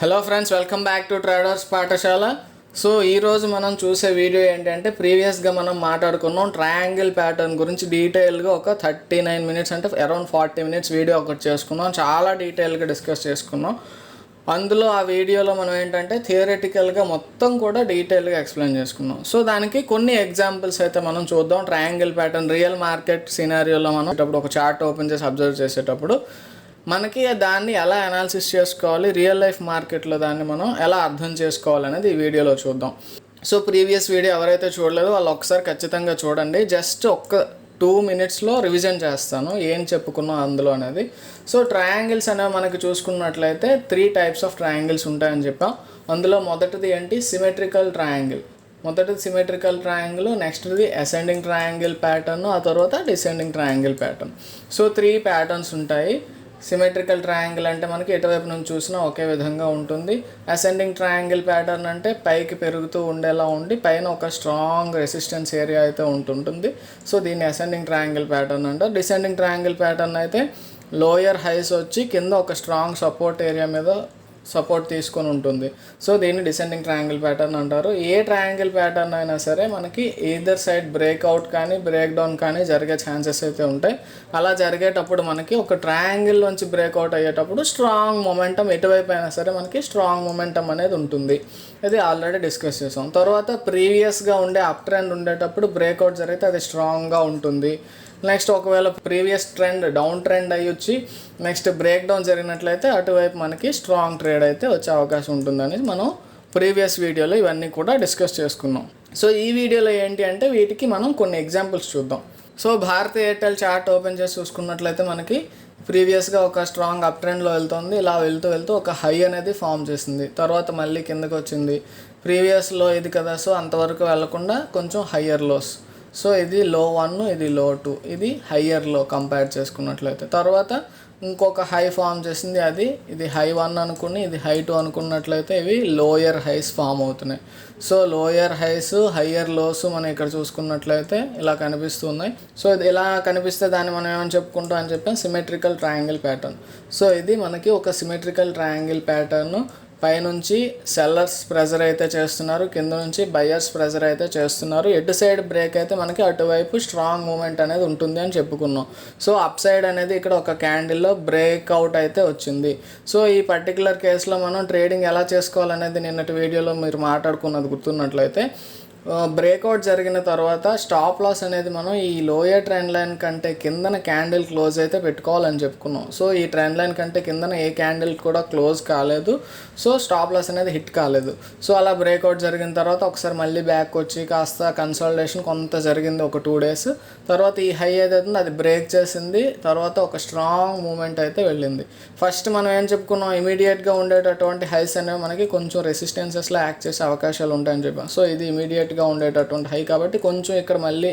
Hello friends, welcome back to traders పాఠశాల. So ఈరోజు మనం చూసే వీడియో ఏంటంటే ప్రీవియస్గా మనం మాట్లాడుకున్నాం ట్రయాంగిల్ ప్యాటర్న్ గురించి డీటెయిల్గా ఒక 39 మినిట్స్ అంటే అరౌండ్ 40 మినిట్స్ వీడియో ఒకటి చేసుకున్నాం. చాలా డీటెయిల్గా డిస్కస్ చేసుకున్నాం. అందులో ఆ వీడియోలో మనం ఏంటంటే థియరిటికల్గా మొత్తం కూడా డీటెయిల్గా ఎక్స్ప్లెయిన్ చేసుకున్నాం. సో దానికి కొన్ని ఎగ్జాంపుల్స్ అయితే మనం చూద్దాం. ట్రయాంగిల్ ప్యాటర్న్ రియల్ మార్కెట్ సినారియోలో మనం ఒక చార్ట్ ఓపెన్ చేసి అబ్జర్వ్ చేసేటప్పుడు మనకి దాన్ని ఎలా అనాలిసిస్ చేసుకోవాలి, రియల్ లైఫ్ మార్కెట్లో దాన్ని మనం ఎలా అర్థం చేసుకోవాలనేది ఈ వీడియోలో చూద్దాం. సో ప్రీవియస్ వీడియో ఎవరైతే చూడలేదో వాళ్ళు ఒకసారి ఖచ్చితంగా చూడండి. జస్ట్ ఒక్క 2 మినిట్స్లో రివిజన్ చేస్తాను ఏం చెప్పుకున్నాం అందులో అనేది. సో ట్రయాంగిల్స్ అనేవి మనకి చూసుకున్నట్లయితే 3 టైప్స్ ఆఫ్ ట్రయాంగిల్స్ ఉంటాయని చెప్పాం. అందులో మొదటిది ఏంటి, సిమెట్రికల్ ట్రయాంగిల్. మొదటిది సిమెట్రికల్ ట్రయాంగిల్, నెక్స్ట్ది అసెండింగ్ ట్రయాంగిల్ ప్యాటర్న్, ఆ తర్వాత descending triangle pattern. So 3 patterns ఉంటాయి. సిమెట్రికల్ ట్రయాంగిల్ అంటే మనకి ఎటువైపు నుంచి చూసినా ఒకే విధంగా ఉంటుంది. అసెండింగ్ ట్రయాంగిల్ ప్యాటర్న్ అంటే పైకి పెరుగుతూ ఉండేలా ఉండి పైన ఒక స్ట్రాంగ్ రెసిస్టెన్స్ ఏరియా అయితే ఉంటుంటుంది. సో దీన్ని అసెండింగ్ ట్రయాంగిల్ ప్యాటర్న్ అంటారు. డిసెండింగ్ ట్రయాంగిల్ ప్యాటర్న్ అయితే లోయర్ హైస్ వచ్చి కింద ఒక స్ట్రాంగ్ సపోర్ట్ ఏరియా మీద సపోర్ట్ తీసుకొని ఉంటుంది. సో దీన్ని డిసెండింగ్ ట్రయాంగిల్ ప్యాటర్న్ అంటారు. ఏ ట్రయాంగిల్ ప్యాటర్న్ అయినా సరే మనకి ఈదర్ సైడ్ బ్రేక్అవుట్ కానీ బ్రేక్ డౌన్ కానీ జరిగే ఛాన్సెస్ అయితే ఉంటాయి. అలా జరిగేటప్పుడు మనకి ఒక ట్రయాంగిల్ నుంచి బ్రేక్అవుట్ అయ్యేటప్పుడు స్ట్రాంగ్ మొమెంటం ఎటువైపు అయినా సరే మనకి స్ట్రాంగ్ మొమెంటం అనేది ఉంటుంది. ఇది ఆల్రెడీ డిస్కస్ చేసాం. తర్వాత ప్రీవియస్గా ఉండే అప్ ట్రెండ్ ఉండేటప్పుడు బ్రేక్అవుట్ జరిగితే అది స్ట్రాంగ్గా ఉంటుంది. నెక్స్ట్ ఒకవేళ ప్రీవియస్ ట్రెండ్ డౌన్ ట్రెండ్ అయ్యి వచ్చి నెక్స్ట్ బ్రేక్ డౌన్ జరిగినట్లయితే అటువైపు మనకి స్ట్రాంగ్ ట్రేడ్ అయితే వచ్చే అవకాశం ఉంటుందని మనం ప్రీవియస్ వీడియోలో ఇవన్నీ కూడా డిస్కస్ చేసుకున్నాం. సో ఈ వీడియోలో ఏంటి అంటే వీటికి మనం కొన్ని ఎగ్జాంపుల్స్ చూద్దాం. So Bharti Airtel chart open చేసి చూసుకున్నట్లయితే మనకి ప్రీవియస్గా ఒక స్ట్రాంగ్ అప్ ట్రెండ్లో వెళ్తుంది. ఇలా వెళ్తూ వెళ్తూ ఒక హై అనేది ఫామ్ చేసింది. తర్వాత మళ్ళీ కిందకి వచ్చింది. ప్రీవియస్లో ఇది కదా, సో అంతవరకు వెళ్లకుండా కొంచెం హయ్యర్ లోస్. సో ఇది లో 1, ఇది లో 2, ఇది హయ్యర్ లో కంపేర్ చేసుకున్నట్లయితే. తర్వాత ఇంకొక హై ఫామ్ చేసింది, ఇది హై 1 అనుకుని ఇది హై 2 అనుకున్నట్లయితే ఇవి లోయర్ హైస్ ఫామ్ అవుతున్నాయి. So lower highs higher lows మనం ఇక్కడ చూసుకున్నట్లయితే ఇలా కనిపిస్తున్నాయి. సో ఇది ఇలా కనిపిస్తే దాన్ని మనం ఏమని చెప్పుకుంటాం అని చెప్పాం, సిమెట్రికల్ ట్రయాంగిల్ ప్యాటర్న్. సో ఇది మనకి ఒక సిమెట్రికల్ ట్రయాంగిల్ ప్యాటర్న్. పైనుంచి సెల్లర్స్ ప్రెజర్ అయితే చేస్తున్నారు, కింద నుంచి బయర్స్ ప్రెజర్ అయితే చేస్తున్నారు. ఎటు సైడ్ బ్రేక్ అయితే మనకి అటువైపు స్ట్రాంగ్ మూమెంట్ అనేది ఉంటుంది అని చెప్పుకున్నాం. సో అప్ సైడ్ అనేది ఇక్కడ ఒక క్యాండిల్లో బ్రేక్అవుట్ అయితే వచ్చింది. సో ఈ పర్టికులర్ కేసులో మనం ట్రేడింగ్ ఎలా చేసుకోవాలనేది నిన్నటి వీడియోలో మీరు మాట్లాడుకున్నది గుర్తున్నట్లయితే, బ్రేక్అవుట్ జరిగిన తర్వాత స్టాప్ లాస్ అనేది మనం ఈ లోయర్ ట్రెండ్ లైన్ కంటే కిందన క్యాండిల్ క్లోజ్ అయితే పెట్టుకోవాలని చెప్పుకున్నాం. సో ఈ ట్రెండ్ లైన్ కంటే కిందన ఏ క్యాండిల్ కూడా క్లోజ్ కాలేదు. సో స్టాప్ లాస్ అనేది హిట్ కాలేదు. సో అలా బ్రేక్అవుట్ జరిగిన తర్వాత ఒకసారి మళ్ళీ బ్యాక్ వచ్చి కాస్త కన్సల్టేషన్ కొంత జరిగింది, ఒక 2 డేస్. తర్వాత ఈ హై ఏదైతుందో అది బ్రేక్ చేసింది. తర్వాత ఒక స్ట్రాంగ్ మూమెంట్ అయితే వెళ్ళింది. ఫస్ట్ మనం ఏం చెప్పుకున్నాం, ఇమీడియట్గా ఉండేటటువంటి హైస్ అనేవి మనకి కొంచెం రెసిస్టెన్సెస్లో యాక్ట్ చేసే అవకాశాలు ఉంటాయని చెప్పాం. సో ఇది ఇమీడియట్గా ఉండేటటువంటి హై కాబట్టి కొంచెం ఇక్కడ మళ్ళీ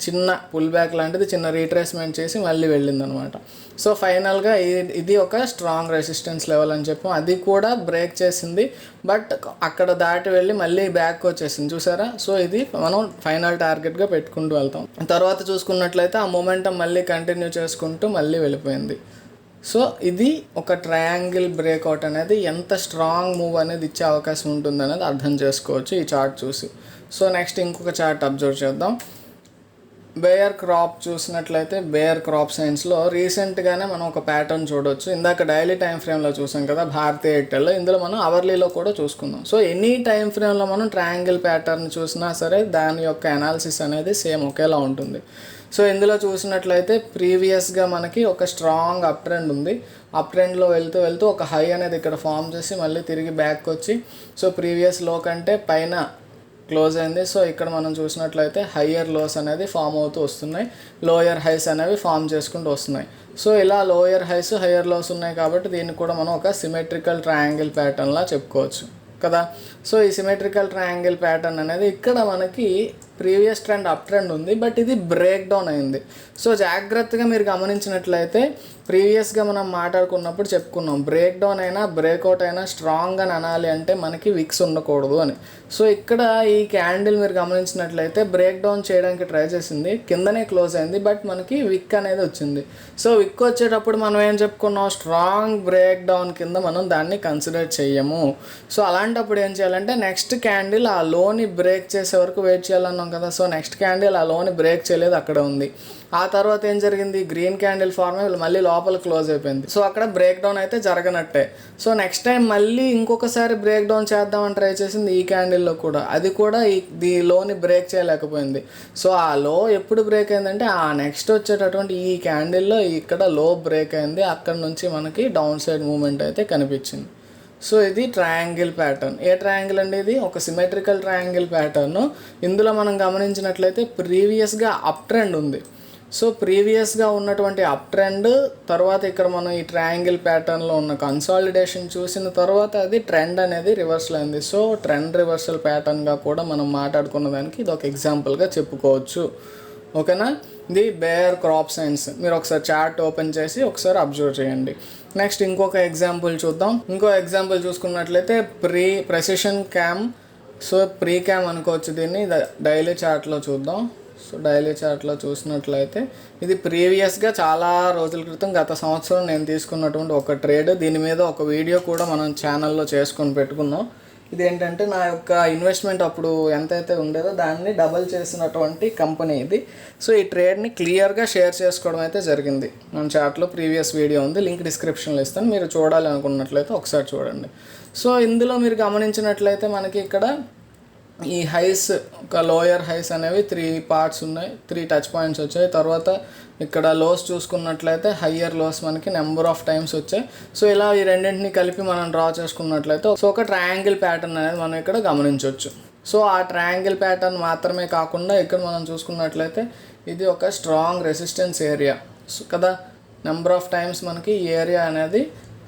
చిన్న పుల్ బ్యాక్ లాంటిది, చిన్న రీట్రేస్మెంట్ చేసి మళ్ళీ వెళ్ళింది అనమాట. సో ఫైనల్గా ఇది ఒక స్ట్రాంగ్ రెసిస్టెన్స్ లెవెల్ అని చెప్పాం. అది కూడా బ్రేక్ చేసింది, బట్ అక్కడ దాటి వెళ్ళి మళ్ళీ బ్యాక్ వచ్చేసింది, చూసారా. సో ఇది మనం ఫైనల్ టార్గెట్గా పెట్టుకుంటూ వెళ్తాం. తర్వాత చూసుకున్నట్లయితే ఆ మొమెంటం మళ్ళీ కంటిన్యూ చేసుకుంటూ మళ్ళీ వెళ్ళిపోయింది. సో ఇది ఒక ట్రయాంగిల్ బ్రేక్అవుట్ అనేది ఎంత స్ట్రాంగ్ మూవ్ అనేది ఇచ్చే అవకాశం ఉంటుంది అనేది అర్థం చేసుకోవచ్చు ఈ చార్ట్ చూసి. సో నెక్స్ట్ ఇంకొక చార్ట్ అబ్జర్వ్ చేద్దాం. బేయర్ క్రాప్ చూసినట్లయితే బేయర్ క్రాప్ సైన్స్లో రీసెంట్గానే మనం ఒక ప్యాటర్న్ చూడవచ్చు. ఇందాక డైలీ టైం ఫ్రేమ్లో చూసాం కదా భారతీ ఎయిర్టెల్లో, ఇందులో మనం అవర్లీలో కూడా చూసుకుందాం. సో ఎనీ టైం ఫ్రేమ్లో మనం ట్రయాంగిల్ ప్యాటర్న్ చూసినా సరే దాని యొక్క అనాలిసిస్ అనేది సేమ్ ఒకేలా ఉంటుంది. సో ఇందులో చూసినట్లయితే ప్రీవియస్గా మనకి ఒక స్ట్రాంగ్ అప్ ట్రెండ్ ఉంది. అప్ ట్రెండ్లో వెళ్తూ వెళ్తూ ఒక హై అనేది ఇక్కడ ఫామ్ చేసి మళ్ళీ తిరిగి బ్యాక్ వచ్చి సో ప్రీవియస్ లో కంటే పైన క్లోజ్ అయింది. సో ఇక్కడ మనం చూసినట్లయితే హయ్యర్ లోస్ అనేది ఫామ్ అవుతూ వస్తున్నాయి, లోయర్ హైస్ అనేవి ఫామ్ చేసుకుంటూ వస్తున్నాయి. సో ఇలా లోయర్ హైస్ హయ్యర్ లోస్ ఉన్నాయి కాబట్టి దీన్ని కూడా మనం ఒక సిమెట్రికల్ ట్రయాంగిల్ ప్యాటర్న్లా చెప్పుకోవచ్చు కదా. సో ఈ సిమెట్రికల్ ట్రయాంగిల్ ప్యాటర్న్ అనేది ఇక్కడ మనకి ప్రీవియస్ ట్రెండ్ అప్ ట్రెండ్ ఉంది, బట్ ఇది బ్రేక్ డౌన్ అయింది. సో జాగ్రత్తగా మీరు గమనించినట్లయితే ప్రీవియస్గా మనం మాట్లాడుకున్నప్పుడు చెప్పుకున్నాం, బ్రేక్ డౌన్ అయినా బ్రేక్అవుట్ అయినా స్ట్రాంగ్ అని అనాలి అంటే మనకి విక్స్ ఉండకూడదు అని. సో ఇక్కడ ఈ క్యాండిల్ మీరు గమనించినట్లయితే బ్రేక్ డౌన్ చేయడానికి ట్రై చేసింది, కిందనే క్లోజ్ అయింది, బట్ మనకి విక్ అనేది వచ్చింది. సో విక్ వచ్చేటప్పుడు మనం ఏం చెప్పుకున్నాం, స్ట్రాంగ్ బ్రేక్ డౌన్ కింద మనం దాన్ని కన్సిడర్ చెయ్యము. సో అలాంటప్పుడు ఏం చేయాలంటే నెక్స్ట్ క్యాండిల్ ఆ లోని బ్రేక్ చేసే వరకు వెయిట్ చేయాలన్నాం కదా. సో నెక్స్ట్ క్యాండిల్ ఆ లోని బ్రేక్ చేయలేదు, అక్కడ ఉంది. ఆ తర్వాత ఏం జరిగింది, గ్రీన్ క్యాండిల్ ఫార్మ్ అయ్యి మళ్ళీ లోపల క్లోజ్ అయిపోయింది. సో అక్కడ బ్రేక్ డౌన్ అయితే జరగనట్టే. సో నెక్స్ట్ టైం మళ్ళీ ఇంకొకసారి బ్రేక్ డౌన్ చేద్దామని ట్రై చేసింది ఈ క్యాండిల్లో కూడా, అది కూడా ఈ లోని బ్రేక్ చేయలేకపోయింది. సో ఆ లో ఎప్పుడు బ్రేక్ అయిందంటే ఆ నెక్స్ట్ వచ్చేటటువంటి ఈ క్యాండిల్లో ఇక్కడ లో బ్రేక్ అయింది, అక్కడ నుంచి మనకి డౌన్ సైడ్ మూమెంట్ అయితే కనిపించింది. సో ఇది ట్రయాంగిల్ ప్యాటర్న్. ఏ ట్రయాంగిల్ అండి, ఇది ఒక సిమెట్రికల్ ట్రయాంగిల్ ప్యాటర్న్. ఇందులో మనం గమనించినట్లయితే ప్రీవియస్గా అప్ ట్రెండ్ ఉంది. సో ప్రీవియస్గా ఉన్నటువంటి అప్ ట్రెండ్ తర్వాత ఇక్కడ మనం ఈ ట్రయాంగిల్ ప్యాటర్న్లో ఉన్న కన్సాలిడేషన్ చూసిన తర్వాత అది ట్రెండ్ అనేది రివర్సల్ అయింది. సో ట్రెండ్ రివర్సల్ ప్యాటర్న్గా కూడా మనం మాట్లాడుకున్న దానికి ఇది ఒక ఎగ్జాంపుల్గా చెప్పుకోవచ్చు. ఓకేనా. ఇది బేర్ క్రాప్ సైన్స్. మీరు ఒకసారి చార్ట్ ఓపెన్ చేసి ఒకసారి అబ్జర్వ్ చేయండి. నెక్స్ట్ ఇంకొక ఎగ్జాంపుల్ చూద్దాం. ఇంకో ఎగ్జాంపుల్ చూసుకున్నట్లయితే precision cam. So pre cam అనుకోవచ్చు దీన్ని. డైలీ చార్ట్లో చూద్దాం. సో డైలీ చార్ట్లో చూసినట్లయితే ఇది ప్రీవియస్గా చాలా రోజుల క్రితం గత సంవత్సరం నేను తీసుకున్నటువంటి ఒక ట్రేడ్. దీని మీద ఒక వీడియో కూడా మనం ఛానల్లో చేసుకొని పెట్టుకున్నాం. ఇదేంటంటే నా యొక్క ఇన్వెస్ట్మెంట్ అప్పుడు ఎంతైతే ఉండేదో దాన్ని డబల్ చేసినటువంటి కంపెనీ ఇది. సో ఈ ట్రేడ్ని క్లియర్గా షేర్ చేసుకోవడం అయితే జరిగింది. మన చార్ట్లో ప్రీవియస్ వీడియో ఉంది, లింక్ డిస్క్రిప్షన్లో ఇస్తాను, మీరు చూడాలి అనుకున్నట్లయితే ఒకసారి చూడండి. సో ఇందులో మీరు గమనించినట్లయితే మనకి ఇక్కడ ఈ హైస్, ఒక లోయర్ హైస్ అనేవి 3 పార్ట్స్ ఉన్నాయి, 3 టచ్ పాయింట్స్ వచ్చాయి. తర్వాత ఇక్కడ లోస్ చూసుకున్నట్లయితే హయ్యర్ లోస్ మనకి నెంబర్ ఆఫ్ టైమ్స్ వచ్చాయి. సో ఇలా ఈ రెండింటిని కలిపి మనం డ్రా చేసుకున్నట్లయితే సో ఒక ట్రయాంగిల్ ప్యాటర్న్ అనేది మనం ఇక్కడ గమనించవచ్చు. సో ఆ ట్రయాంగిల్ ప్యాటర్న్ మాత్రమే కాకుండా ఇక్కడ మనం చూసుకున్నట్లయితే ఇది ఒక స్ట్రాంగ్ రెసిస్టెన్స్ ఏరియా కదా. నెంబర్ ఆఫ్ టైమ్స్ మనకి ఈ ఏరియా అనేది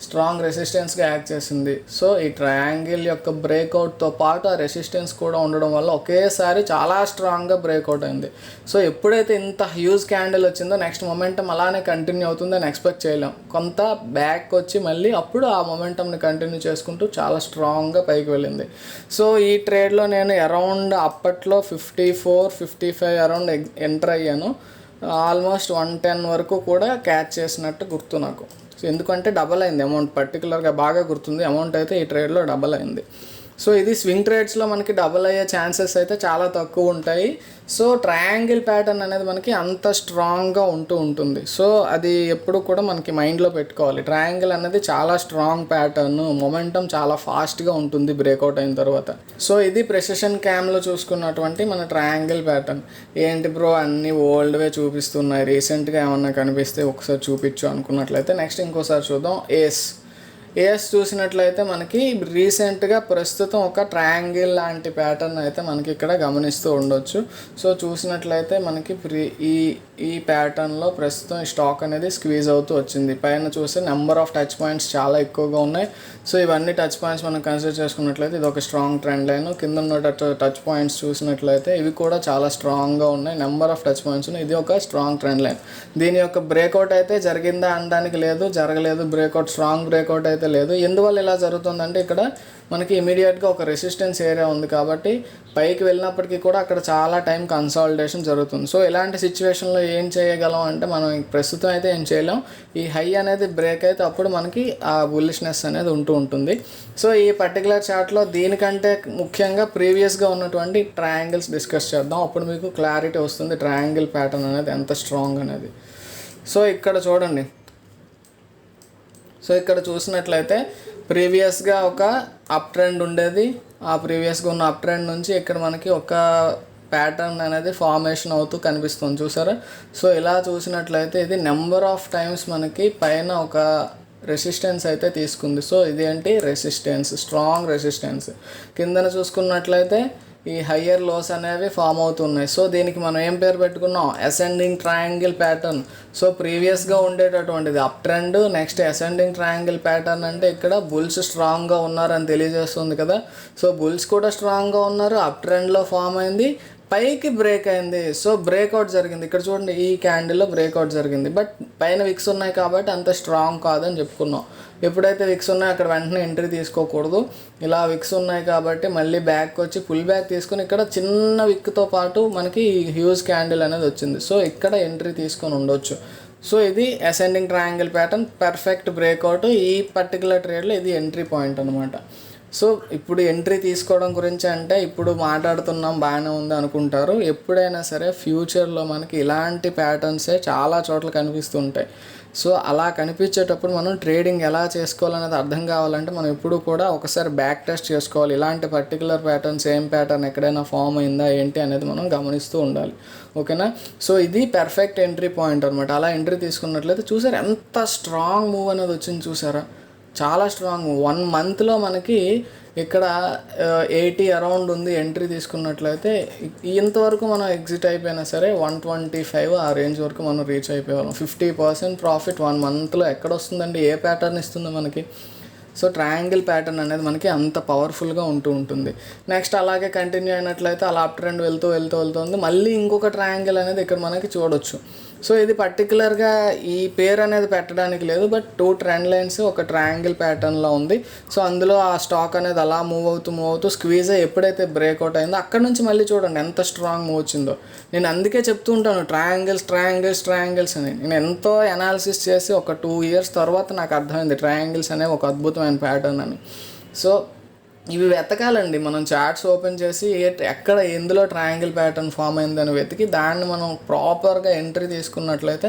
స్ట్రాంగ్ రెసిస్టెన్స్గా యాక్ట్ చేసింది. సో ఈ ట్రయాంగిల్ యొక్క బ్రేక్అవుట్తో పాటు ఆ రెసిస్టెన్స్ కూడా ఉండడం వల్ల ఒకేసారి చాలా స్ట్రాంగ్గా బ్రేక్అవుట్ అయింది. సో ఎప్పుడైతే ఇంత హ్యూజ్ క్యాండిల్ వచ్చిందో నెక్స్ట్ మొమెంటం అలానే కంటిన్యూ అవుతుందని ఎక్స్పెక్ట్ చేయలేం. కొంత బ్యాక్ వచ్చి మళ్ళీ అప్పుడు ఆ మొమెంటంని కంటిన్యూ చేసుకుంటూ చాలా స్ట్రాంగ్గా పైకి వెళ్ళింది. సో ఈ ట్రేడ్లో నేను అరౌండ్ అప్పట్లో 54, 55 అరౌండ్ ఎంటర్ అయ్యాను. ఆల్మోస్ట్ 110 వరకు కూడా క్యాచ్ చేసినట్టు గుర్తు నాకు. సో ఎందుకంటే డబల్ అయింది అమౌంట్, పర్టికులర్గా బాగా గుర్తుంది, అమౌంట్ అయితే ఈ ట్రేడ్లో డబల్ అయింది. సో ఇది స్వింగ్ ట్రేడ్స్లో మనకి డబల్ అయ్యే ఛాన్సెస్ అయితే చాలా తక్కువ ఉంటాయి. సో ట్రయాంగిల్ ప్యాటర్న్ అనేది మనకి అంత స్ట్రాంగ్గా ఉంటుంది. సో అది ఎప్పుడు కూడా మనకి మైండ్లో పెట్టుకోవాలి. ట్రయాంగిల్ అనేది చాలా స్ట్రాంగ్ ప్యాటర్న్, మొమెంటం చాలా ఫాస్ట్గా ఉంటుంది బ్రేక్అవుట్ అయిన తర్వాత. సో ఇది ప్రెసిషన్ క్యామ్లో చూసుకున్నటువంటి మన ట్రయాంగిల్ ప్యాటర్న్. ఏంటి బ్రో అన్నీ ఓల్డ్వే చూపిస్తున్నాయి, రీసెంట్గా ఏమన్నా కనిపిస్తే ఒకసారి చూపించు అనుకున్నట్లయితే నెక్స్ట్ ఇంకోసారి చూద్దాం. ఏఎస్ చూసినట్లయితే మనకి రీసెంట్గా ప్రస్తుతం ఒక ట్రయాంగిల్ లాంటి ప్యాటర్న్ అయితే మనకి ఇక్కడ గమనిస్తూ ఉండొచ్చు. సో చూసినట్లయితే మనకి ఈ ప్యాటర్న్లో ప్రస్తుతం స్టాక్ అనేది స్క్వీజ్ అవుతూ వచ్చింది. పైన చూస్తే నెంబర్ ఆఫ్ టచ్ పాయింట్స్ చాలా ఎక్కువగా ఉన్నాయి. సో ఇవన్నీ టచ్ పాయింట్స్ మనం కన్సిడర్ చేసుకున్నట్లయితే ఇది ఒక స్ట్రాంగ్ ట్రెండ్ లైన్. కింద ఉన్న టచ్ పాయింట్స్ చూసినట్లయితే ఇవి కూడా చాలా స్ట్రాంగ్గా ఉన్నాయి, నెంబర్ ఆఫ్ టచ్ పాయింట్స్ ఉన్నాయి. ఇది ఒక స్ట్రాంగ్ ట్రెండ్ లైన్. దీని యొక్క బ్రేక్అవుట్ అయితే జరిగిందా అనడానికి లేదు, జరగలేదు. బ్రేక్అవుట్ స్ట్రాంగ్ బ్రేక్అవుట్ అయితే లేదు. ఎందువల్ల ఇలా జరుగుతుందంటే ఇక్కడ మనకి ఇమీడియట్గా ఒక రెసిస్టెన్స్ ఏరియా ఉంది కాబట్టి పైకి వెళ్ళినప్పటికీ కూడా అక్కడ చాలా టైం కన్సాలిడేషన్ జరుగుతుంది. సో ఇలాంటి సిచ్యువేషన్లో ఏం చేయగలం అంటే మనం ప్రస్తుతం అయితే ఏం చేయలేం. ఈ హై అనేది బ్రేక్ అయితే అప్పుడు మనకి ఆ బుల్లిష్నెస్ అనేది ఉంటుంది. సో ఈ పర్టికులర్ చార్ట్లో దీనికంటే ముఖ్యంగా ప్రీవియస్గా ఉన్నటువంటి ట్రయాంగిల్స్ డిస్కస్ చేద్దాం. అప్పుడు మీకు క్లారిటీ వస్తుంది ట్రయాంగిల్ ప్యాటర్న్ అనేది ఎంత స్ట్రాంగ్ అనేది. సో ఇక్కడ చూడండి. సో ఇక్కడ చూసినట్లయితే ప్రీవియస్గా ఒక అప్ ట్రెండ్ ఉండేది. ఆ ప్రీవియస్గా ఉన్న అప్ ట్రెండ్ నుంచి ఇక్కడ మనకి ఒక ప్యాటర్న్ అనేది ఫార్మేషన్ అవుతూ కనిపిస్తుంది, చూసారా. సో ఇలా చూసినట్లయితే ఇది నెంబర్ ఆఫ్ టైమ్స్ మనకి పైన ఒక రెసిస్టెన్స్ అయితే తీసుకుంది. సో ఇది ఏంటి, రెసిస్టెన్స్, స్ట్రాంగ్ రెసిస్టెన్స్. కిందన చూసుకున్నట్లయితే ఈ హయ్యర్ లోస్ అనేవి ఫామ్ అవుతున్నాయి. సో దీనికి మనం ఏం పేరు పెట్టుకున్నాం, అసెండింగ్ ట్రయాంగిల్ ప్యాటర్న్. సో ప్రీవియస్గా ఉండేటటువంటిది up trend, next ascending triangle pattern అంటే ఇక్కడ బుల్స్ స్ట్రాంగ్గా ఉన్నారని తెలియజేస్తుంది కదా. సో బుల్స్ కూడా స్ట్రాంగ్గా ఉన్నారు, అప్ ట్రెండ్లో ఫామ్ అయింది, పైకి బ్రేక్ అయింది. సో బ్రేక్అవుట్ జరిగింది. ఇక్కడ చూడండి ఈ క్యాండిల్లో బ్రేక్అవుట్ జరిగింది. బట్ పైన విక్స్ ఉన్నాయి కాబట్టి అంత స్ట్రాంగ్ కాదని చెప్పుకున్నాం. ఎప్పుడైతే విక్స్ ఉన్నాయో అక్కడ వెంటనే ఎంట్రీ తీసుకోకూడదు. ఇలా విక్స్ ఉన్నాయి కాబట్టి మళ్ళీ బ్యాక్ వచ్చి పుల్ బ్యాక్ తీసుకొని ఇక్కడ చిన్న విక్తో పాటు మనకి హ్యూజ్ క్యాండిల్ అనేది వచ్చింది. సో ఇక్కడ ఎంట్రీ తీసుకొని ఉండొచ్చు. సో ఇది ascending triangle pattern, perfect breakout. ఈ పర్టికులర్ ట్రేడ్లో ఇది ఎంట్రీ పాయింట్ అనమాట. సో ఇప్పుడు ఎంట్రీ తీసుకోవడం గురించి అంటే ఇప్పుడు మాట్లాడుతున్నాం బాగానే ఉంది అనుకుంటారు. ఎప్పుడైనా సరే ఫ్యూచర్లో మనకి ఇలాంటి ప్యాటర్న్సే చాలా చోట్ల కనిపిస్తుంటాయి. సో అలా కనిపించేటప్పుడు మనం ట్రేడింగ్ ఎలా చేసుకోవాలనేది అర్థం కావాలంటే మనం ఎప్పుడు కూడా ఒకసారి బ్యాక్ టెస్ట్ చేసుకోవాలి. ఇలాంటి పర్టికులర్ ప్యాటర్న్స్ ఏం ప్యాటర్న్ ఎక్కడైనా ఫామ్ అయిందా ఏంటి అనేది మనం గమనిస్తూ ఉండాలి. ఓకేనా. సో ఇది పర్ఫెక్ట్ ఎంట్రీ పాయింట్ అనమాట. అలా ఎంట్రీ తీసుకున్నట్లయితే చూసారా ఎంత స్ట్రాంగ్ మూవ్ అనేది వచ్చింది, చూసారా చాలా స్ట్రాంగ్ మూవ్. 1 మంత్లో మనకి ఇక్కడ 80 అరౌండ్ ఉంది. ఎంట్రీ తీసుకున్నట్లయితే ఇంతవరకు మనం ఎగ్జిట్ అయిపోయినా సరే 125 ఆ రేంజ్ వరకు మనం రీచ్ అయిపోయేవాళ్ళం. 50% ప్రాఫిట్ 1 మంత్లో ఎక్కడ వస్తుందండి? ఏ ప్యాటర్న్ ఇస్తుంది మనకి? సో ట్రయాంగిల్ ప్యాటర్న్ అనేది మనకి అంత పవర్ఫుల్గా ఉంటుంది. నెక్స్ట్ అలాగే కంటిన్యూ అయినట్లయితే అలా అప్ ట్రెండ్ వెళ్తుంది. మళ్ళీ ఇంకొక ట్రయాంగిల్ అనేది ఇక్కడ మనకి చూడొచ్చు. సో ఇది పర్టికులర్గా ఈ పేరు అనేది పెట్టడానికి లేదు, బట్ 2 ట్రెండ్ లైన్స్ ఒక ట్రయాంగిల్ ప్యాటర్న్లో ఉంది. సో అందులో ఆ స్టాక్ అనేది అలా మూవ్ అవుతూ స్క్వీజ్ అయ్యి ఎప్పుడైతే బ్రేక్అవుట్ అయిందో అక్కడ నుంచి మళ్ళీ చూడండి ఎంత స్ట్రాంగ్ మూవ్ వచ్చిందో. నేను అందుకే చెప్తూ ఉంటాను ట్రయాంగిల్స్ అని. నేను ఎంతో అనాలిసిస్ చేసి ఒక 2 years తర్వాత నాకు అర్థమైంది ట్రయాంగిల్స్ అనేవి ఒక అద్భుతమైన ప్యాటర్న్ అని. సో ఇవి వెతకాలండి. మనం చార్ట్స్ ఓపెన్ చేసి ఎక్కడ ఎందులో ట్రయాంగిల్ ప్యాటర్న్ ఫామ్ అయిందని వెతికి దాన్ని మనం ప్రాపర్గా ఎంట్రీ తీసుకున్నట్లయితే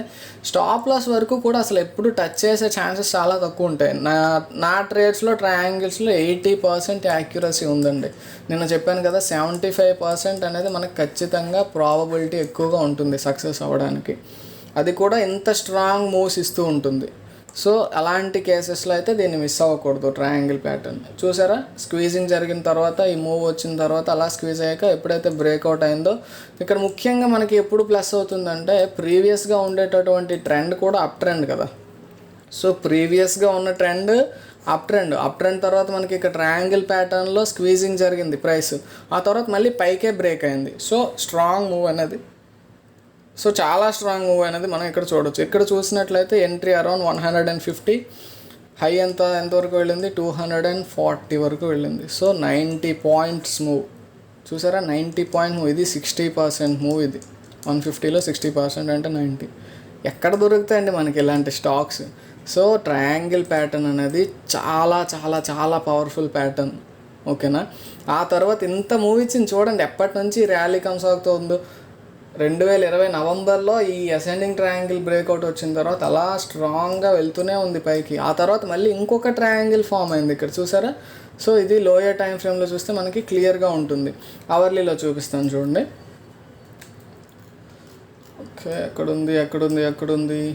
స్టాప్ లాస్ వరకు కూడా అసలు ఎప్పుడు టచ్ చేసే ఛాన్సెస్ చాలా తక్కువ ఉంటాయి. నా ట్రేడ్స్లో ట్రయాంగిల్స్లో 80% యాక్యురసీ ఉందండి. నేను చెప్పాను కదా 75% అనేది మనకు ఖచ్చితంగా ప్రాబబిలిటీ ఎక్కువగా ఉంటుంది సక్సెస్ అవ్వడానికి. అది కూడా ఇంత స్ట్రాంగ్ మూవ్స్ ఇస్తూ ఉంటుంది. సో అలాంటి కేసెస్లో అయితే దీన్ని మిస్ అవ్వకూడదు ట్రయాంగిల్ ప్యాటర్న్. చూసారా స్క్వీజింగ్ జరిగిన తర్వాత ఈ మూవ్ వచ్చిన తర్వాత అలా స్క్వీజ్ అయ్యాక ఎప్పుడైతే బ్రేక్అవుట్ అయిందో ఇక్కడ ముఖ్యంగా మనకి ఎప్పుడు ప్లస్ అవుతుందంటే ప్రీవియస్గా ఉండేటటువంటి ట్రెండ్ కూడా అప్ ట్రెండ్ కదా. సో ప్రీవియస్గా ఉన్న ట్రెండ్ అప్ ట్రెండ్ తర్వాత మనకి ఇక్కడ ట్రయాంగిల్ ప్యాటర్న్లో స్క్వీజింగ్ జరిగింది ప్రైస్, ఆ తర్వాత మళ్ళీ పైకే బ్రేక్ అయింది. సో స్ట్రాంగ్ మూవ్ అనేది చాలా స్ట్రాంగ్ మూవ్ అనేది మనం ఇక్కడ చూడవచ్చు. ఇక్కడ చూసినట్లయితే ఎంట్రీ అరౌండ్ 150, హై ఎంతవరకు వెళ్ళింది 240 వరకు వెళ్ళింది. సో 90 పాయింట్స్ మూవ్ చూసారా, 90 పాయింట్ మూవ్. ఇది 60% మూవ్. ఇది 150లో 60% అంటే 90. ఎక్కడ దొరుకుతాయండి మనకి ఇలాంటి స్టాక్స్? సో ట్రయాంగిల్ ప్యాటర్న్ అనేది చాలా చాలా చాలా పవర్ఫుల్ ప్యాటర్న్. ఓకేనా. ఆ తర్వాత ఇంత మూవ్ ఇచ్చింది చూడండి. ఎప్పటి నుంచి ర్యాలీ కొనసాగుతుందో 2020 నవంబర్లో ఈ అసెండింగ్ ట్రయాంగిల్ బ్రేక్అవుట్ వచ్చిన తర్వాత అలా స్ట్రాంగ్గా వెళ్తూనే ఉంది పైకి. ఆ తర్వాత మళ్ళీ ఇంకొక ట్రయాంగిల్ ఫామ్ అయింది ఇక్కడ చూసారా. సో ఇది లోయర్ టైం ఫ్రేమ్లో చూస్తే మనకి క్లియర్గా ఉంటుంది. అవర్లీలో చూపిస్తాను చూడండి. ఓకే ఎక్కడుంది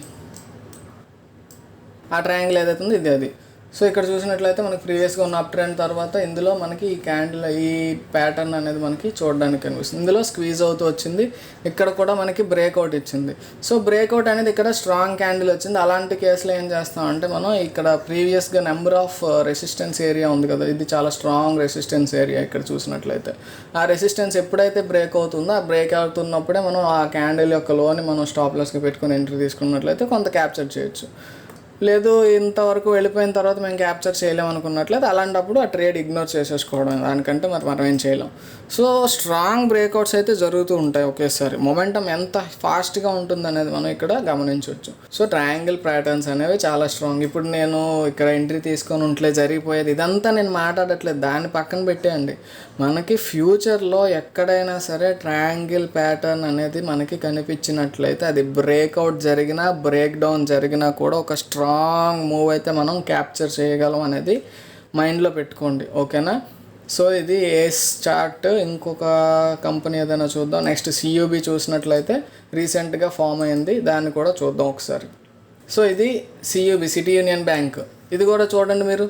ఆ ట్రయాంగిల్ ఏదైతే ఉందో ఇది అది. సో ఇక్కడ చూసినట్లయితే మనకి ప్రీవియస్గా ఉన్న అప్ ట్రెండ్ తర్వాత ఇందులో మనకి ఈ క్యాండిల్ ఈ ప్యాటర్న్ అనేది మనకి చూడడానికి కనిపిస్తుంది. ఇందులో స్క్వీజ్ అవుతూ వచ్చింది, ఇక్కడ కూడా మనకి బ్రేక్అవుట్ ఇచ్చింది. సో బ్రేక్అవుట్ అనేది ఇక్కడ స్ట్రాంగ్ క్యాండిల్ వచ్చింది. అలాంటి కేసులో ఏం చేస్తామంటే మనం ఇక్కడ ప్రీవియస్గా నెంబర్ ఆఫ్ రెసిస్టెన్స్ ఏరియా ఉంది కదా, ఇది చాలా స్ట్రాంగ్ రెసిస్టెన్స్ ఏరియా. ఇక్కడ చూసినట్లయితే ఆ రెసిస్టెన్స్ ఎప్పుడైతే బ్రేక్ అవుతుందో ఆ బ్రేక్ అవుతున్నప్పుడే మనం ఆ క్యాండిల్ యొక్క లోని మనం స్టాప్ లాస్కి పెట్టుకుని ఎంట్రీ తీసుకున్నట్లయితే కొంత క్యాప్చర్ చేయొచ్చు. లేదు ఇంతవరకు వెళ్ళిపోయిన తర్వాత మేము క్యాప్చర్ చేయలేము అనుకున్నట్లయితే అలాంటప్పుడు ఆ ట్రేడ్ ఇగ్నోర్ చేసేసుకోవడం, దానికంటే మనం ఏం చేయలేం. సో స్ట్రాంగ్ బ్రేక్అవుట్స్ అయితే జరుగుతూ ఉంటాయి ఒకేసారి. మొమెంటం ఎంత ఫాస్ట్గా ఉంటుందనేది మనం ఇక్కడ గమనించవచ్చు. సో ట్రయాంగిల్ ప్యాటర్న్స్ అనేవి చాలా స్ట్రాంగ్. ఇప్పుడు నేను ఇక్కడ ఎంట్రీ తీసుకొని ఉంటే జరిగిపోయేది ఇదంతా నేను మాట్లాడట్లేదు, దాన్ని పక్కన పెట్టేయండి. మనకి ఫ్యూచర్లో ఎక్కడైనా సరే ట్రయాంగిల్ ప్యాటర్న్ అనేది మనకి కనిపించినట్లయితే అది బ్రేక్అవుట్ జరిగినా బ్రేక్ డౌన్ జరిగినా కూడా ఒక స్ట్రాంగ్ మూవ్ అయితే మనం క్యాప్చర్ చేయగలం అనేది మైండ్లో పెట్టుకోండి. ఓకేనా. సో ఇది ఏస్ చార్ట్. ఇంకొక కంపెనీ ఏదైనా చూద్దాం. నెక్స్ట్ సియూబి చూసినట్లయితే రీసెంట్గా ఫామ్ అయింది, దాన్ని కూడా చూద్దాం ఒకసారి. సో ఇది సియూబి సిటీ యూనియన్ బ్యాంక్. ఇది కూడా చూడండి మీరు,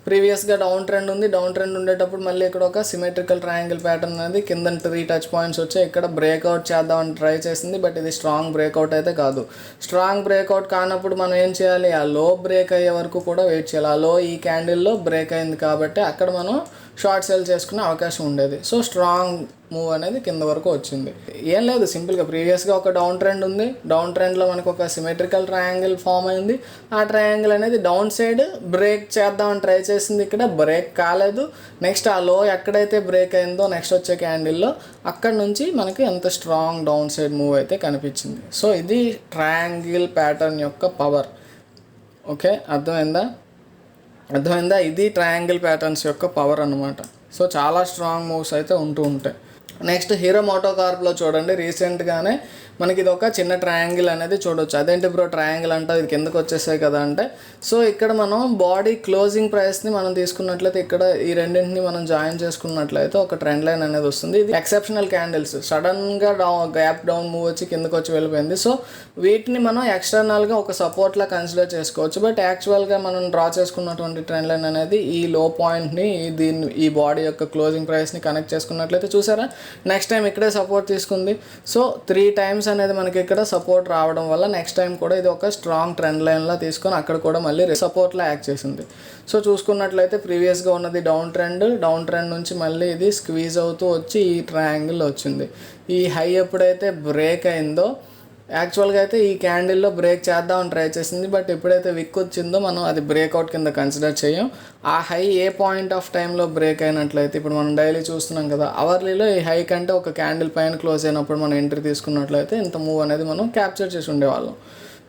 ప్రీవియస్గా డౌన్ ట్రెండ్ ఉంది. డౌన్ ట్రెండ్ ఉండేటప్పుడు మళ్ళీ ఇక్కడ ఒక సిమెట్రికల్ ట్రయాంగిల్ ప్యాటర్న్ అనేది కింద 3 టచ్ పాయింట్స్ వచ్చాయి. ఇక్కడ బ్రేక్అవుట్ చేద్దామని ట్రై చేసింది, బట్ ఇది స్ట్రాంగ్ బ్రేక్అవుట్ అయితే కాదు. స్ట్రాంగ్ బ్రేక్అవుట్ కానప్పుడు మనం ఏం చేయాలి, ఆ లో బ్రేక్ అయ్యే వరకు కూడా వెయిట్ చేయాలి. ఆ లో ఈ క్యాండిల్లో బ్రేక్ అయింది కాబట్టి అక్కడ మనం షార్ట్ సెల్ చేసుకునే అవకాశం ఉండేది. సో స్ట్రాంగ్ మూవ్ అనేది కింద వరకు వచ్చింది. ఏం లేదు, సింపుల్గా ప్రీవియస్గా ఒక డౌన్ ట్రెండ్ ఉంది. డౌన్ ట్రెండ్లో మనకు ఒక సిమెట్రికల్ ట్రయాంగిల్ ఫామ్ అయింది. ఆ ట్రయాంగిల్ అనేది డౌన్ సైడ్ బ్రేక్ చేద్దామని ట్రై చేసింది, ఇక్కడ బ్రేక్ కాలేదు. నెక్స్ట్ ఆ లో ఎక్కడైతే బ్రేక్ అయిందో నెక్స్ట్ వచ్చే క్యాండిల్లో అక్కడ నుంచి మనకి ఎంత స్ట్రాంగ్ డౌన్ సైడ్ మూవ్ అయితే కనిపించింది. సో ఇది ట్రయాంగిల్ ప్యాటర్న్ యొక్క పవర్. ఓకే, అర్థమైందా? ఇది ట్రయాంగిల్ ప్యాటర్న్స్ యొక్క పవర్ అన్నమాట. సో చాలా స్ట్రాంగ్ మూవ్స్ అయితే ఉంటూ ఉంటాయి. నెక్స్ట్ హీరో మోటోకార్ప్లో చూడండి, రీసెంట్గానే మనకి ఇది ఒక చిన్న ట్రయాంగిల్ అనేది చూడవచ్చు. అదేంటి బ్రో ట్రయాంగిల్ అంటే ఇది కిందకు వచ్చేసాయి కదా అంటే, సో ఇక్కడ మనం బాడీ క్లోజింగ్ ప్రైస్ని మనం తీసుకున్నట్లయితే ఇక్కడ ఈ రెండింటిని మనం జాయిన్ చేసుకున్నట్లయితే ఒక ట్రెండ్ లైన్ అనేది వస్తుంది. ఇది ఎక్సెప్షనల్ క్యాండిల్స్, సడన్గా గ్యాప్ డౌన్ మూవ్ వచ్చి కిందకు వచ్చి వెళ్ళిపోయింది. సో వీటిని మనం ఎక్స్టర్నల్గా ఒక సపోర్ట్లా కన్సిడర్ చేసుకోవచ్చు. బట్ యాక్చువల్గా మనం డ్రా చేసుకున్నటువంటి ట్రెండ్ లైన్ అనేది ఈ లో పాయింట్ని ఈ బాడీ యొక్క క్లోజింగ్ ప్రైస్ని కనెక్ట్ చేసుకున్నట్లయితే చూసారా, నెక్స్ట్ టైం ఇక్కడే సపోర్ట్ తీసుకుంది. సో 3 times అనేది మనకి ఇక్కడ సపోర్ట్ రావడం వల్ల నెక్స్ట్ టైం కూడా ఇది ఒక స్ట్రాంగ్ ట్రెండ్ లైన్లా తీసుకొని అక్కడ కూడా మళ్ళీ సపోర్ట్లా యాక్ట్ చేసింది. సో చూసుకున్నట్లయితే ప్రీవియస్గా ఉన్నది డౌన్ ట్రెండ్ నుంచి మళ్ళీ ఇది స్క్వీజ్ అవుతూ వచ్చి ఈ ట్రయాంగిల్ వచ్చింది. ఈ హై ఎప్పుడైతే బ్రేక్ అయిందో యాక్చువల్గా అయితే ఈ క్యాండిల్లో బ్రేక్ చేద్దామని ట్రై చేసింది. బట్ ఎప్పుడైతే విక్ వచ్చిందో మనం అది బ్రేక్అవుట్ కింద కన్సిడర్ చేయం. ఆ హై ఏ పాయింట్ ఆఫ్ టైంలో బ్రేక్ అయినట్లయితే ఇప్పుడు మనం డైలీ చూస్తున్నాం కదా, అవర్లీలో ఈ హై కంటే ఒక క్యాండిల్ పైన క్లోజ్ అయినప్పుడు మనం ఎంట్రీ తీసుకున్నట్లయితే ఇంత మూవ్ అనేది మనం క్యాప్చర్ చేసి ఉండేవాళ్ళం.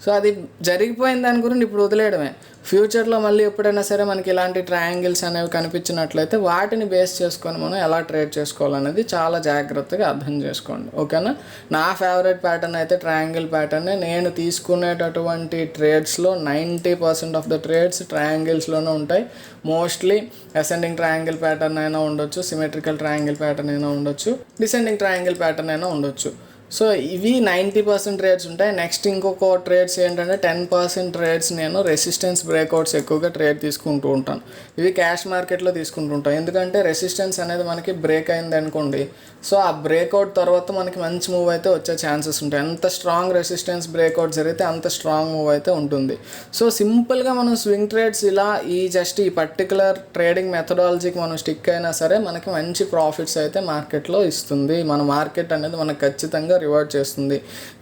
సో అది జరిగిపోయిన దాని గురించి ఇప్పుడు వదిలేయడమే. ఫ్యూచర్లో మళ్ళీ ఎప్పుడైనా సరే మనకి ఇలాంటి ట్రయాంగిల్స్ అనేవి కనిపించినట్లయితే వాటిని బేస్ చేసుకొని మనం ఎలా ట్రేడ్ చేసుకోవాలనేది చాలా జాగ్రత్తగా అర్థం చేసుకోండి. ఓకేనా? నా ఫేవరెట్ ప్యాటర్న్ అయితే ట్రయాంగిల్ ప్యాటర్నే. నేను తీసుకునేటటువంటి ట్రేడ్స్లో 90% ఆఫ్ ద ట్రేడ్స్ ట్రయాంగిల్స్లోనే ఉంటాయి. మోస్ట్లీ అసెండింగ్ ట్రయాంగిల్ ప్యాటర్న్ అయినా ఉండొచ్చు, సిమెట్రికల్ ట్రయాంగిల్ ప్యాటర్న్ అయినా ఉండొచ్చు, డిసెండింగ్ ట్రయాంగిల్ ప్యాటర్న్ అయినా ఉండొచ్చు. సో ఇవి 90% ట్రేడ్స్ ఉంటాయి. నెక్స్ట్ ఇంకొక ట్రేడ్స్ ఏంటంటే 10% ట్రేడ్స్ నేను రెసిస్టెన్స్ బ్రేక్అవుట్స్ ఎక్కువగా ట్రేడ్ తీసుకుంటూ ఉంటాను. ఇవి క్యాష్ మార్కెట్లో తీసుకుంటూ ఉంటాను. ఎందుకంటే రెసిస్టెన్స్ అనేది మనకి బ్రేక్ అయింది అనుకోండి, సో ఆ బ్రేక్అవుట్ తర్వాత మనకి మంచి మూవ్ అయితే వచ్చే ఛాన్సెస్ ఉంటాయి. ఎంత స్ట్రాంగ్ రెసిస్టెన్స్ బ్రేక్అవుట్ జరిగితే అంత స్ట్రాంగ్ మూవ్ అయితే ఉంటుంది. సో సింపుల్గా మనం స్వింగ్ ట్రేడ్స్ ఇలా ఈ పర్టికులర్ ట్రేడింగ్ మెథడాలజీకి మనం స్టిక్ అయినా సరే మనకి మంచి ప్రాఫిట్స్ అయితే మార్కెట్లో ఇస్తుంది. మన మార్కెట్ అనేది మనకు ఖచ్చితంగా రివార్డ్ చేస్తుంది.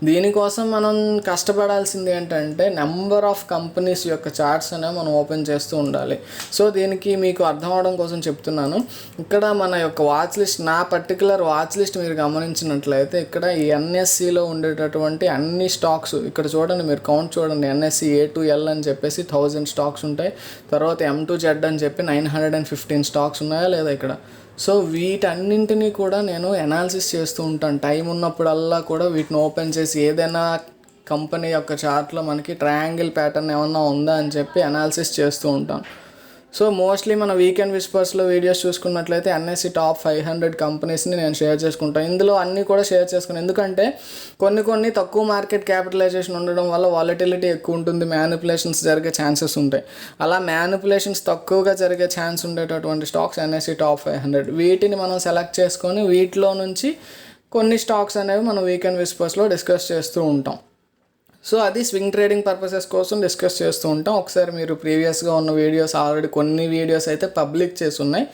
దీనికోసం మనం కష్టపడాల్సింది ఏంటంటే నెంబర్ ఆఫ్ కంపెనీస్ యొక్క చార్ట్స్ అనేవి మనం ఓపెన్ చేస్తూ ఉండాలి. సో దీనికి మీకు అర్థం అవడం కోసం చెప్తున్నాను. ఇక్కడ మన యొక్క వాచ్ లిస్ట్, నా పర్టికులర్ వాచ్ లిస్ట్ మీరు గమనించినట్లయితే ఇక్కడ ఈ ఎన్ఎస్సిలో ఉండేటటువంటి అన్ని స్టాక్స్ ఇక్కడ చూడండి, మీరు కౌంట్ చూడండి. ఎన్ఎస్సి A2L అని చెప్పేసి 1000 స్టాక్స్ ఉంటాయి. తర్వాత M2Z అని చెప్పి 915 స్టాక్స్ ఉన్నాయా లేదా ఇక్కడ. సో వీటన్నింటినీ కూడా నేను అనాలిసిస్ చేస్తూ ఉంటాను. టైం ఉన్నప్పుడల్లా కూడా వీటిని ఓపెన్ చేసి ఏదైనా కంపెనీ యొక్క చార్ట్లో మనకి ట్రయాంగిల్ ప్యాటర్న్ ఏమన్నా ఉందా అని చెప్పి అనాలిసిస్ చేస్తూ ఉంటాను. సో మోస్ట్లీ మన వీకెండ్ విస్పర్స్లో వీడియోస్ చూసుకున్నట్లయితే ఎన్ఎస్సి టాప్ 500 కంపెనీస్ని నేను షేర్ చేసుకుంటాను. ఇందులో అన్నీ కూడా షేర్ చేసుకున్నాను. ఎందుకంటే కొన్ని తక్కువ మార్కెట్ క్యాపిటలైజేషన్ ఉండడం వల్ల వాలటిలిటీ ఎక్కువ ఉంటుంది, మ్యానిపులేషన్స్ జరిగే ఛాన్సెస్ ఉంటాయి. అలా మ్యానిపులేషన్స్ తక్కువగా జరిగే ఛాన్స్ ఉండేటటువంటి స్టాక్స్ ఎన్ఎస్సి టాప్ 500. వీటిని మనం సెలెక్ట్ చేసుకొని వీటిలో నుంచి కొన్ని స్టాక్స్ అనేవి మనం వీకెండ్ విస్పర్స్లో డిస్కస్ చేస్తూ ఉంటాం. సో అది స్వింగ్ ట్రేడింగ్ పర్పసెస్ కోసం డిస్కస్ చేస్తూ ఉంటాం. ఒకసారి మీరు ప్రీవియస్గా ఉన్న వీడియోస్ ఆల్రెడీ కొన్ని వీడియోస్ అయితే పబ్లిక్ చేసి ఉన్నాయి.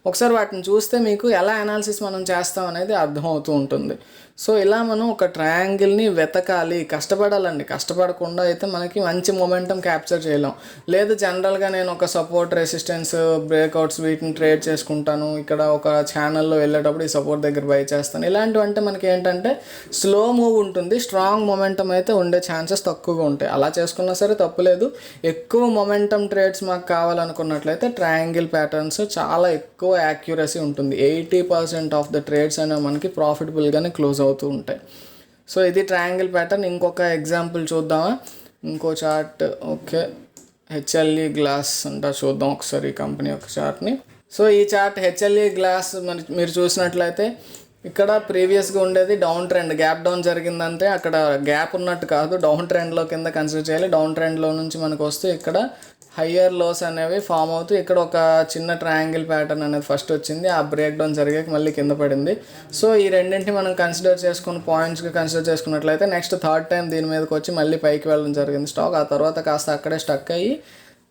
ఒకసారి వాటిని చూస్తే మీకు ఎలా అనాలిసిస్ మనం చేస్తాం అనేది అర్థమవుతూ ఉంటుంది. సో ఇలా మనం ఒక ట్రయాంగిల్ని వెతకాలి, కష్టపడాలండి. కష్టపడకుండా అయితే మనకి మంచి మొమెంటం క్యాప్చర్ చేయలేం. లేదు జనరల్గా నేను ఒక సపోర్ట్, రెసిస్టెన్స్, బ్రేక్అవుట్స్ వీటిని ట్రేడ్ చేసుకుంటాను, ఇక్కడ ఒక ఛానల్లో వెళ్ళేటప్పుడు ఈ సపోర్ట్ దగ్గర బై చేస్తాను, ఇలాంటివంటే మనకి ఏంటంటే స్లో మూవ్ ఉంటుంది, స్ట్రాంగ్ మొమెంటం అయితే ఉండే ఛాన్సెస్ తక్కువగా ఉంటాయి. అలా చేసుకున్నా సరే తప్పులేదు. ఎక్కువ మొమెంటం ట్రేడ్స్ మాకు కావాలనుకున్నట్లయితే ట్రయాంగిల్ ప్యాటర్న్స్ చాలా ఎక్కువ యాక్యురసీ ఉంటుంది. 80% ఆఫ్ ద ట్రేడ్స్ అనేవి మనకి ప్రాఫిటబుల్గానే క్లోజ్ అవుతూ ఉంటాయి. సో ఇది ట్రయాంగిల్ ప్యాటర్న్. ఇంకొక ఎగ్జాంపుల్ చూద్దామా, ఇంకో చార్ట్. ఓకే, హెచ్ఎల్ఈ గ్లాస్ అంటా చూద్దాం ఒకసారి ఈ కంపెనీ యొక్క చార్ట్ని. సో ఈ చార్ట్ హెచ్ఎల్ఈ గ్లాస్ మీరు చూసినట్లయితే ఇక్కడ ప్రీవియస్గా ఉండేది డౌన్ ట్రెండ్, గ్యాప్ డౌన్ జరిగిందంటే అక్కడ గ్యాప్ ఉన్నట్టు కాదు, డౌన్ ట్రెండ్లో కింద కన్సిడర్ చేయాలి. డౌన్ ట్రెండ్లో నుంచి మనకు వస్తే ఇక్కడ హయ్యర్ లోస్ అనేవి ఫామ్ అవుతూ ఇక్కడ ఒక చిన్న ట్రయాంగిల్ ప్యాటర్న్ అనేది ఫస్ట్ వచ్చింది. ఆ బ్రేక్ డౌన్ జరిగాక మళ్ళీ కింద పడింది. సో ఈ రెండింటిని మనం కన్సిడర్ చేసుకుని పాయింట్స్గా కన్సిడర్ చేసుకున్నట్లయితే నెక్స్ట్ థర్డ్ టైం దీని మీదకి వచ్చి మళ్ళీ పైకి వెళ్ళడం జరిగింది స్టాక్. ఆ తర్వాత కాస్త అక్కడే స్టక్ అయ్యి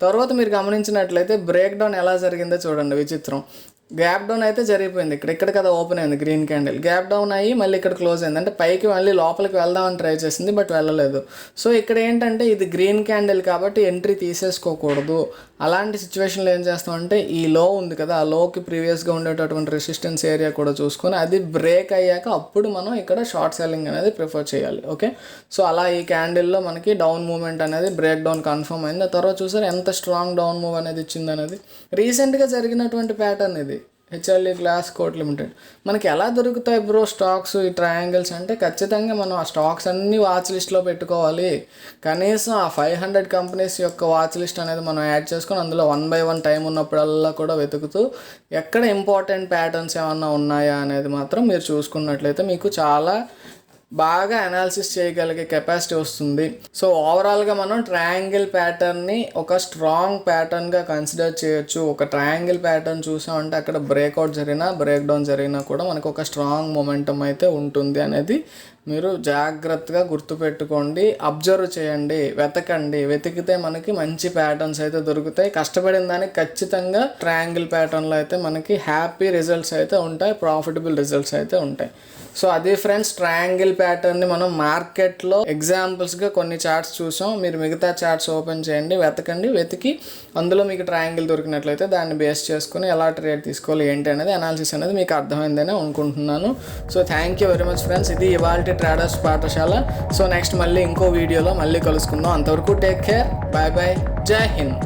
తర్వాత మీరు గమనించినట్లయితే బ్రేక్ డౌన్ ఎలా జరిగిందో చూడండి, విచిత్రం. గ్యాప్ డౌన్ అయితే జరిగిపోయింది, ఇక్కడ కదా ఓపెన్ అయింది గ్రీన్ క్యాండిల్, గ్యాప్ డౌన్ అయ్యి మళ్ళీ ఇక్కడ క్లోజ్ అయింది, అంటే పైకి మళ్ళీ లోపలికి వెళ్దామని ట్రై చేసింది బట్ వెళ్ళలేదు. సో ఇక్కడ ఏంటంటే ఇది గ్రీన్ క్యాండిల్ కాబట్టి ఎంట్రీ తీసేసుకోకూడదు. అలాంటి సిచ్యువేషన్లో ఏం చేస్తామంటే ఈ లో ఉంది కదా, ఆ లోకి ప్రీవియస్గా ఉండేటటువంటి రెసిస్టెన్స్ ఏరియా కూడా చూసుకొని అది బ్రేక్ అయ్యాక అప్పుడు మనం ఇక్కడ షార్ట్ సెల్లింగ్ అనేది ప్రిఫర్ చేయాలి. ఓకే, సో అలా ఈ క్యాండిల్లో మనకి డౌన్ మూవ్మెంట్ అనేది బ్రేక్ డౌన్ కన్ఫర్మ్ అయింది. ఆ తర్వాత చూసారు ఎంత స్ట్రాంగ్ డౌన్ మూవ్ అనేది ఇచ్చింది అనేది. రీసెంట్గా జరిగినటువంటి ప్యాటర్న్ ఇది హెచ్ఎల్ఈ గ్లాస్ కోట్ లిమిటెడ్. మనకి ఎలా దొరుకుతాయి బ్రో స్టాక్స్ ఈ ట్రయాంగిల్స్ అంటే ఖచ్చితంగా మనం ఆ స్టాక్స్ అన్నీ వాచ్ లిస్ట్లో పెట్టుకోవాలి. కనీసం ఆ 500 కంపెనీస్ యొక్క వాచ్ లిస్ట్ అనేది మనం యాడ్ చేసుకొని అందులో 1 by 1 టైం ఉన్నప్పుడల్లా కూడా వెతుకుతూ ఎక్కడ ఇంపార్టెంట్ ప్యాటర్న్స్ ఏమన్నా ఉన్నాయా అనేది మాత్రం మీరు చూసుకున్నట్లయితే మీకు చాలా బాగా అనాలిసిస్ చేయగలిగే కెపాసిటీ వస్తుంది. సో ఓవరాల్గా మనం ట్రయాంగిల్ ప్యాటర్న్ని ఒక స్ట్రాంగ్ ప్యాటర్న్గా కన్సిడర్ చేయొచ్చు. ఒక ట్రయాంగిల్ ప్యాటర్న్ చూసామంటే అక్కడ బ్రేక్అవుట్ జరిగినా బ్రేక్ డౌన్ జరిగినా కూడా మనకు ఒక స్ట్రాంగ్ మొమెంటం అయితే ఉంటుంది అనేది మీరు జాగ్రత్తగా గుర్తుపెట్టుకోండి. అబ్జర్వ్ చేయండి, వెతకండి, వెతికితే మనకి మంచి ప్యాటర్న్స్ అయితే దొరుకుతాయి. కష్టపడిన దానికి ఖచ్చితంగా ట్రయాంగిల్ ప్యాటర్న్లో అయితే మనకి హ్యాపీ రిజల్ట్స్ అయితే ఉంటాయి, ప్రాఫిటబుల్ రిజల్ట్స్ అయితే ఉంటాయి. సో అది ఫ్రెండ్స్, ట్రయాంగిల్ ప్యాటర్న్ని మనం మార్కెట్లో ఎగ్జాంపుల్స్గా కొన్ని చార్ట్స్ చూసాం. మీరు మిగతా చార్ట్స్ ఓపెన్ చేయండి, వెతకండి, వెతికి అందులో మీకు ట్రయాంగిల్ దొరికినట్లయితే దాన్ని బేస్ చేసుకుని ఎలా ట్రేడ్ తీసుకోవాలి ఏంటి అనేది అనాలిసిస్ అనేది మీకు అర్థమైందని అనుకుంటున్నాను. So thank you very much friends, ఇది ఇవాల్టి ట్రేడర్స్ పాఠశాల. సో నెక్స్ట్ మళ్ళీ ఇంకో వీడియోలో మళ్ళీ కలుసుకుందాం. అంతవరకు టేక్ కేర్, బాయ్ బాయ్, జై హింద్.